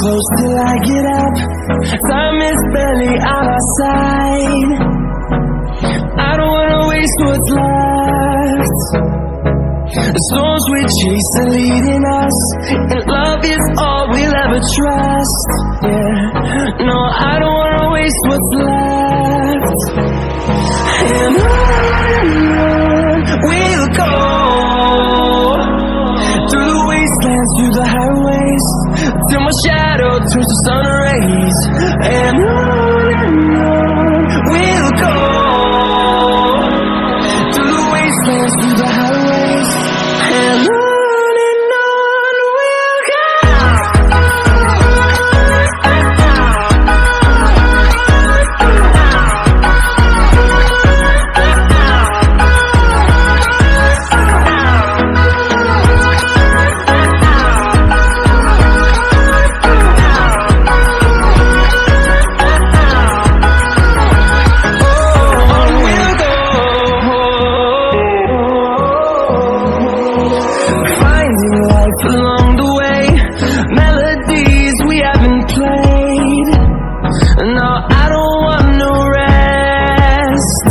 close till I get up. Time is barely on our side. I don't wanna waste what's left. The storms we chase are leading us, and love is all we'll ever trust. Yeah, no, I don't wanna waste what's left. And on we'll go, through the wastelands, through the highways, till my shadow turns to sun rays. And on we'll go, through the wastelands, through the highways, and on we'll go. Along the way, melodies we haven't played. No, I don't want no rest.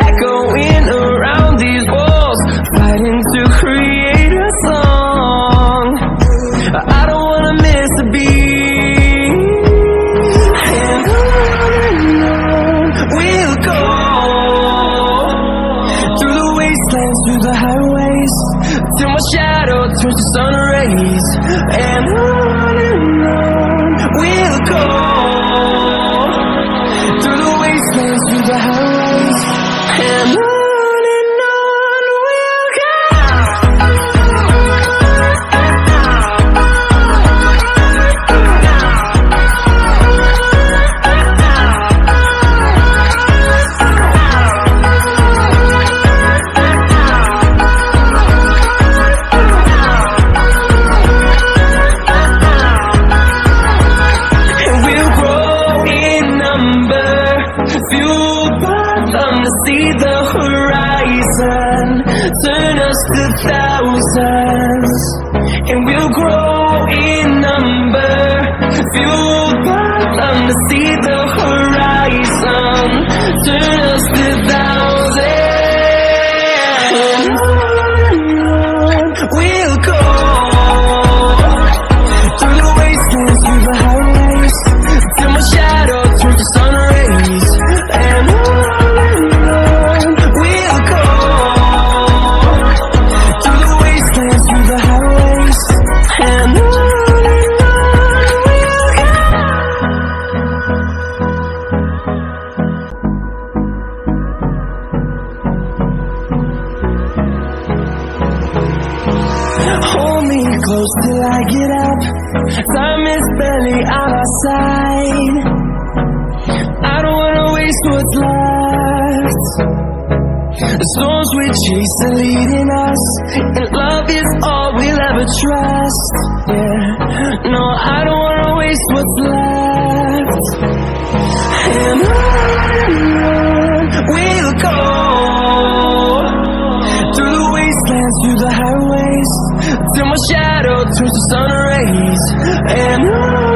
Echoing around these walls, fighting to create a song. I don't wanna miss a beat. And on we'll go, through the wastelands, through the highways, till my shadow turns to sun rays. And on we'll go, through the wastelands, through the highways, and on we'll go. Fueled by them to see the horizon, turn us to thousands, and we'll grow in number. Fueled by them to see the horizon, turn us to thousands, and on we'll go, through the wastelands, through the highways, till my shadow turns to sun rays. And on we'll go, through the wastelands, through the highways, and on we'll go. Hold me close till I get up. Time is barely on our side. I don't wanna waste what's left. The storms we chase are leading us, and love is all we'll ever trust. Yeah, no, I don't wanna waste what's left. And on we'll go, through the wastelands, through the highways, till my shadow turns to sun rays. And on